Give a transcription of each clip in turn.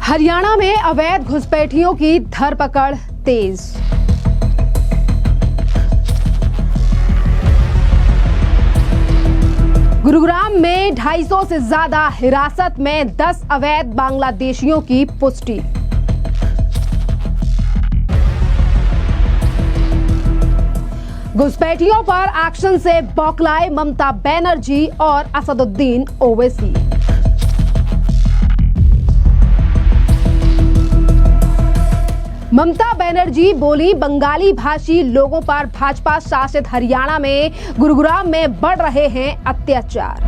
हरियाणा में अवैध घुसपैठियों की धरपकड़ तेज। गुरुग्राम में 250 से ज्यादा हिरासत में 10 अवैध बांग्लादेशियों की पुष्टि। घुसपैठियों पर एक्शन से बौखलाए ममता बनर्जी और असदुद्दीन ओवैसी। ममता बनर्जी बोली, बंगाली भाषी लोगों पर भाजपा शासित हरियाणा में गुरुग्राम में बढ़ रहे हैं अत्याचार।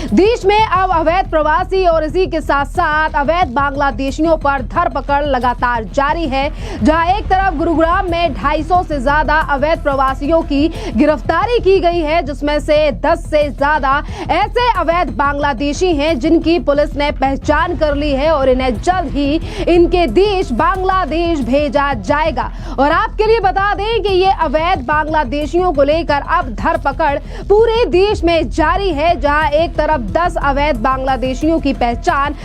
देश में अब अवैध प्रवासी और इसी के साथ साथ अवैध बांग्लादेशियों पर धरपकड़ लगातार जारी है, जहां एक तरफ गुरुग्राम में 250 से ज्यादा अवैध प्रवासियों की गिरफ्तारी की गई है, जिसमें से 10 से ज्यादा ऐसे अवैध बांग्लादेशी हैं जिनकी पुलिस ने पहचान कर ली है और इन्हें जल्द ही इनके देश बांग्लादेश भेजा जाएगा। और आपके लिए बता दें कि ये अवैध बांग्लादेशियों को लेकर अब धरपकड़ पूरे देश में जारी है, जहां एक तरफ 10 अवैध बांग्लादेशियों की पहचान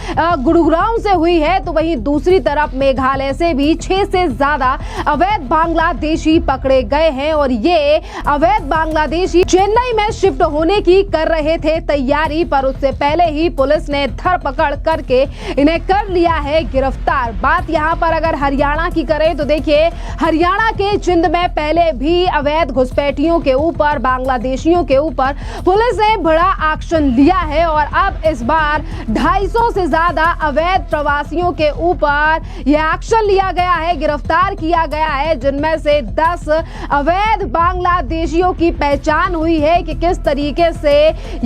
गुरुग्राम से हुई है, तो वहीं दूसरी तरफ मेघालय से भी 6 से ज्यादा अवैध बांग्लादेशी पकड़े गए हैं। और ये अवैध बांग्लादेशी चेन्नई में शिफ्ट होने की कर रहे थे तैयारी, पर उससे पहले ही पुलिस ने धरपकड़ करके इन्हें कर लिया है गिरफ्तार। बात यहाँ पर अगर हरियाणा की करें तो देखिए, हरियाणा के जिंद में पहले भी अवैध घुसपैठियों के ऊपर, बांग्लादेशियों के ऊपर पुलिस ने बड़ा एक्शन लिया है और अब इस बार 250 से ज्यादा अवैध प्रवासियों के ऊपर यह एक्शन लिया गया है, गिरफ्तार किया गया है, जिनमें से 10 अवैध बांग्लादेशियों की पहचान हुई है कि किस तरीके से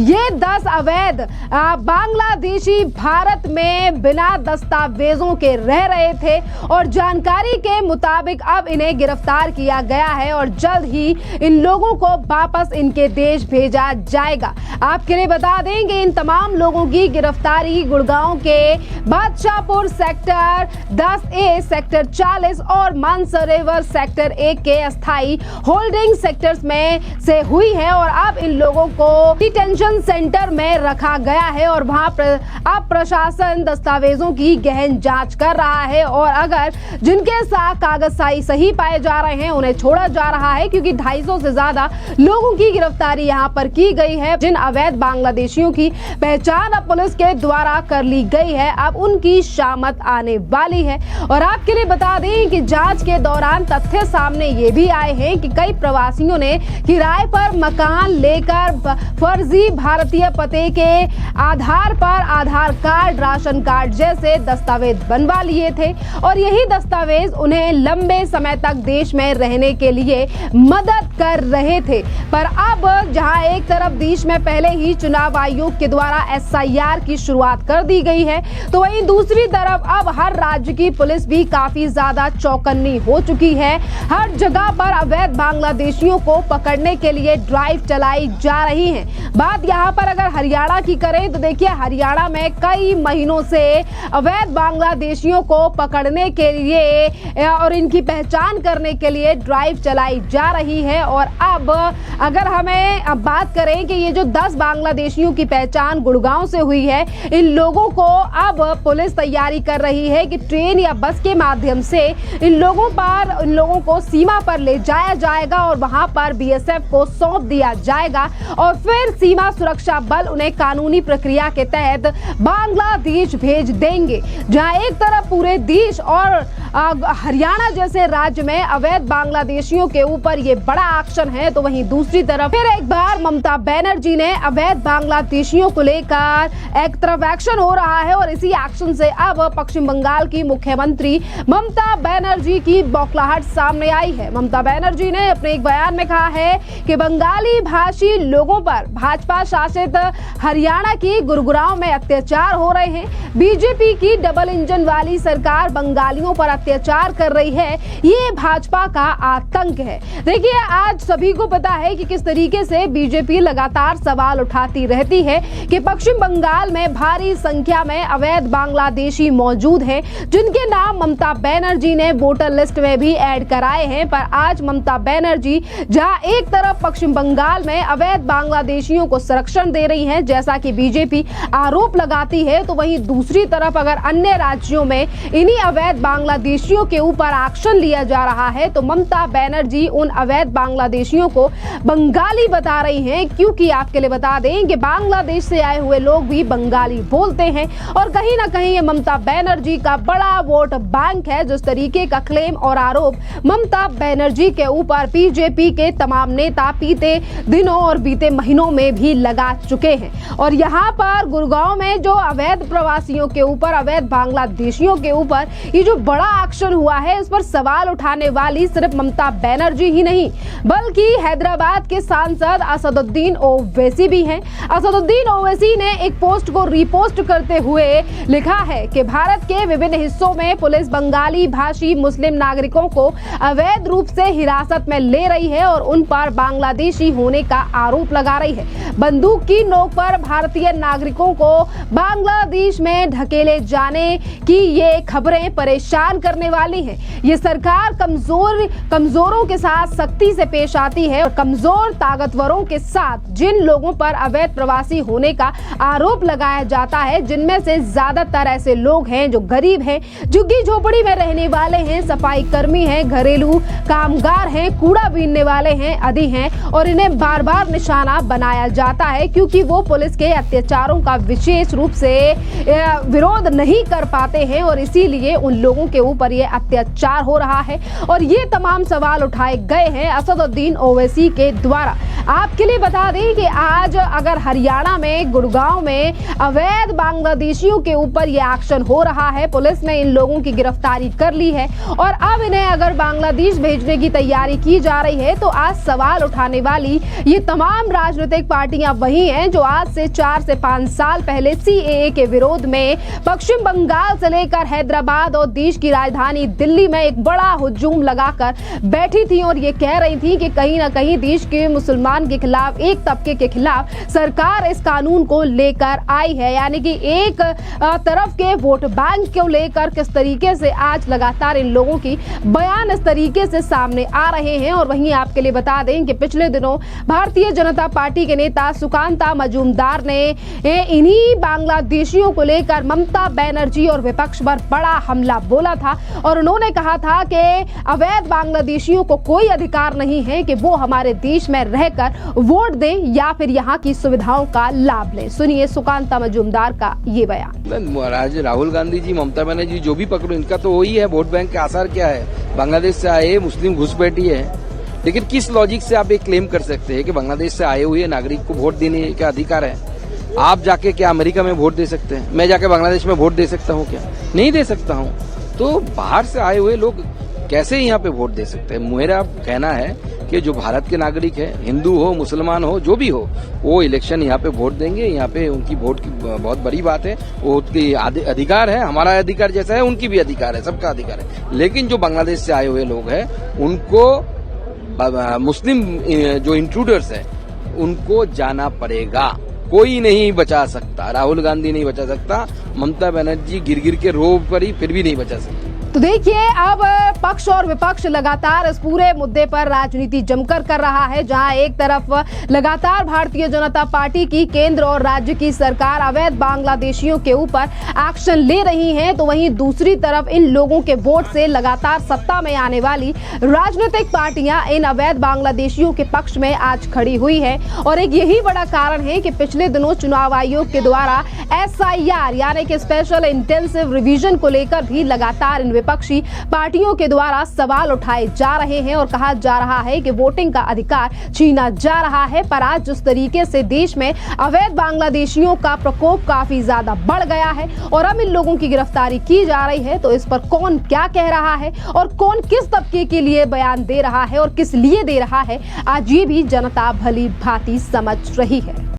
ये 10 अवैध बांग्लादेशी भारत में बिना दस्तावेजों के रह रहे थे और जानकारी के मुताबिक अब इन्हें गिरफ्तार किया गया है और जल्द ही इन लोगों को वापस इनके देश भेजा जाएगा। आपके लिए बता दें कि इन तमाम लोगों की गिरफ्तारी गुड़गांव के बादशाहपुर सेक्टर 10A, सेक्टर 40 और मानसरोवर सेक्टर 1 के अस्थायी होल्डिंग सेक्टर्स में से हुई है और अब इन लोगों को डिटेंशन सेंटर में रखा गया है और वहां अब प्रशासन दस्तावेजों की गहन जांच कर रहा है और अगर जिनके साथ कागज सही पाए जा रहे हैं उन्हें छोड़ा जा रहा है, क्योंकि 250 से ज्यादा लोगों की गिरफ्तारी यहां पर की गई है। जिन अवैध बांग्लादेशियों की पहचान अब पुलिस के द्वारा कर ली गई है, अब उनकी शामत आने वाली है। और आपके लिए बता दें कि जांच के दौरान तथ्य सामने ये भी आए हैं कि कई प्रवासियों ने किराए पर मकान लेकर फर्जी भारतीय पते के आधार पर आधार कार्ड, राशन कार्ड जैसे दस्तावेज बनवा लिए थे और यही दस्तावेज उन्हें लंबे समय तक देश में रहने के लिए मदद कर रहे थे। पर अब जहां एक तरफ देश में पहले ही चुनाव आयोग के द्वारा SIR की शुरुआत कर दी गई है, तो वहीं दूसरी तरफ अब हर राज्य की पुलिस भी काफी ज्यादा चौकन्नी हो चुकी है। हर जगह पर अवैध बांग्लादेशियों को पकड़ने के लिए ड्राइव चलाई जा रही है। बात यहाँ पर अगर हरियाणा की करें तो देखिए, हरियाणा में कई महीनों से अवैध बांग्लादेशियों को पकड़ने के लिए और इनकी पहचान करने के लिए ड्राइव चलाई जा रही है। और अब अगर हमें अब बात करें कि ये जो 10 बांग्लादेशियों की पहचान गुड़गांव से हुई है, इन लोगों को अब पुलिस तैयारी कर रही है कि ट्रेन या बस के माध्यम से इन लोगों को सीमा पर ले जाया जाएगा और वहां पर BSF को सौंप दिया जाएगा और फिर सीमा सुरक्षा बल उन्हें कानूनी प्रक्रिया के तहत बांग्लादेश भेज देंगे। जहां एक तरफ पूरे देश और हरियाणा जैसे राज्य में अवैध बांग्लादेशियों के ऊपर ये बड़ा एक्शन है, तो वहीं दूसरी तरफ फिर एक बार ममता बनर्जी ने अवैध बांग्लादेशियों को लेकर एक तरफ एक्शन हो रहा है और इसी एक्शन से अब पश्चिम बंगाल की मुख्यमंत्री ममता बनर्जी की बौखलाहट सामने आई है। ममता बनर्जी ने अपने एक बयान में कहा है कि बंगाली भाषी लोगों पर भाजपा शासित हरियाणा की गुरुग्राम में अत्याचार हो रहे हैं। बीजेपी की डबल इंजन वाली सरकार बंगालियों पर अत्याचार कर रही है, ये भाजपा का आतंक है। देखिए, आज सभी को पता है कि किस तरीके से बीजेपी लगातार सवाल उठाती रहती है कि पश्चिम बंगाल में भारी संख्या में अवैध बांग्लादेशी मौजूद हैं, जिनके नाम ममता बनर्जी ने वोटर लिस्ट में भी ऐड कराए हैं। पर आज ममता बनर्जी जहां एक तरफ पश्चिम बंगाल में अवैध बांग्लादेशियों को संरक्षण दे रही हैं, जैसा कि बीजेपी आरोप लगाती है, तो वहीं दूसरी तरफ अगर अन्य राज्यों में इन्हीं अवैध बांग्लादेशियों के ऊपर एक्शन लिया जा रहा है, तो ममता बनर्जी उन अवैध बांग्लादेशियों को बंगाली बता रही हैं। क्योंकि आपके लिए बता दें कि बांग्लादेश से आए हुए लोग भी बंगाली बोलते हैं और कहीं ना कहीं ये ममता बनर्जी का बड़ा वोट बैंक है। जिस तरीके का क्लेम और आरोप ममता बनर्जी के ऊपर बीजेपी के तमाम नेता बीते दिनों और बीते महीनों में भी लगा चुके हैं। और यहाँ पर गुड़गांव में जो अवैध प्रवासियों के ऊपर, अवैध बांग्लादेशियों के ऊपर ये जो बड़ा एक्शन हुआ है, इस पर सवाल उठाने वाली सिर्फ ममता बनर्जी ही नहीं, बल्कि हैदराबाद के सांसद असदुद्दीन ओवैसी भी हैं। असदुद्दीन ओवैसी ने एक पोस्ट को रीपोस्ट करते हुए लिखा है कि भारत के विभिन्न हिस्सों में पुलिस बंगाली भाषी मुस्लिम नागरिकों को अवैध रूप से हिरासत में ले रही है और उन पर बांग्लादेशी होने का आरोप लगा रही है। बंदूक की नोक पर भारतीय नागरिकों को बांग्लादेश में ढकेले जाने की ये खबरें परेशान करने वाली हैं। ये सरकार कमजोरों के साथ सख्ती से पेश आती है और कमजोर ताकतवरों के साथ जिन लोगों पर अवैध प्रवासी होने का आरोप लगाया जाता है, जिनमें से ज्यादातर ऐसे लोग हैं जो गरीब हैं, झुग्गी झोपड़ी में रहने वाले हैं, सफाई कर्मी हैं, घरेलू कामगार हैं, कूड़ा बीनने वाले हैं आदि हैं, और इन्हें बार बार निशाना बनाया जाता है क्योंकि वो पुलिस के अत्याचारों का विशेष रूप से विरोध नहीं कर पाते हैं और इसीलिए उन लोगों के ऊपर ये अत्याचार हो रहा है। और ये तमाम सवाल उठाए गए हैं असदुद्दीन ओवैसी के द्वारा। आपके लिए बता दें कि आज अगर हरियाणा में गुड़गांव में अवैध बांग्लादेशियों के ऊपर ये एक्शन हो रहा है, पुलिस ने इन लोगों की गिरफ्तारी कर ली है और अब इन्हें अगर बांग्लादेश भेजने की तैयारी की जा रही है, तो आज सवाल उठाने वाली ये तमाम राजनीतिक पार्टियां वही हैं जो आज से 4 से 5 साल पहले सीएए के विरोध में पश्चिम बंगाल से लेकर हैदराबाद और देश की राजधानी दिल्ली में एक बड़ा हुजूम लगाकर बैठी थी और ये कह रही थी कि कहीं ना कहीं देश के मुसलमान के खिलाफ, एक तबके के खिलाफ सरकार इस कानून को लेकर आई है। यानी कि एक तरफ के वोट बैंक को लेकर किस तरीके से आज लगातार इन लोगों की बयान इस तरीके से सामने आ रहे हैं। और वहीं आपके लिए बता दें कि पिछले दिनों भारतीय जनता पार्टी के नेता सुकांता मजूमदार ने इन्हीं बांग्लादेशियों को लेकर ममता बनर्जी और विपक्ष पर बड़ा हमला बोला था और उन्होंने कहा था कि अवैध बांग्लादेशियों को कोई अधिकार नहीं है कि वो हमारे देश में रहकर वोट दें या फिर यहाँ की सुविधाओं का लाभ लें। सुनिए सुकांता मजूमदार का ये बयान। राहुल गांधी जी, ममता बनर्जी जो भी पकड़ो, इनका तो वही है, वोट बैंक के आसार क्या है? बांग्लादेश से आए मुस्लिम घुसपैठी है। लेकिन किस लॉजिक से आप ये क्लेम कर सकते हैं कि बांग्लादेश से आए हुए नागरिक को वोट देने का अधिकार है? आप जाके क्या अमेरिका में वोट दे सकते हैं? मैं जाके बांग्लादेश में वोट दे सकता हूँ क्या? नहीं दे सकता हूँ। तो बाहर से आए हुए लोग कैसे यहाँ पे वोट दे सकते हैं? मेरा कहना है कि जो भारत के नागरिक है, हिंदू हो, मुसलमान हो, जो भी हो, वो इलेक्शन यहाँ पे वोट देंगे। यहाँ पे उनकी वोट की बहुत बड़ी बात है, वो उनकी अधिकार है, हमारा अधिकार जैसा है उनकी भी अधिकार है, सबका अधिकार है। लेकिन जो बांग्लादेश से आए हुए लोग हैं, उनको मुस्लिम जो इंट्रूडर्स है उनको जाना पड़ेगा। कोई नहीं बचा सकता, राहुल गांधी नहीं बचा सकता, ममता बनर्जी गिर गिर के रो पड़ी फिर भी नहीं बचा सकती। तो देखिए, अब पक्ष और विपक्ष लगातार इस पूरे मुद्दे पर राजनीति जमकर कर रहा है। जहां एक तरफ लगातार भारतीय जनता पार्टी की केंद्र और राज्य की सरकार अवैध बांग्लादेशियों के ऊपर एक्शन ले रही है, तो वहीं दूसरी तरफ इन लोगों के वोट से लगातार सत्ता में आने वाली राजनीतिक पार्टियां इन अवैध बांग्लादेशियों के पक्ष में आज खड़ी हुई है। और एक यही बड़ा कारण है कि पिछले दिनों चुनाव आयोग के द्वारा SIR यानी कि स्पेशल इंटेंसिव रिवीजन को लेकर भी लगातार इन विपक्षी पार्टियों के द्वारा सवाल उठाए जा रहे हैं और कहा जा रहा है कि वोटिंग का अधिकार छीना जा रहा है। पर आज जिस तरीके से देश में अवैध बांग्लादेशियों का प्रकोप काफी ज्यादा बढ़ गया है और अब इन लोगों की गिरफ्तारी की जा रही है, तो इस पर कौन क्या कह रहा है और कौन किस तबके के लिए बयान दे रहा है और किस लिए दे रहा है, आज ये भी जनता भली भांति समझ रही है।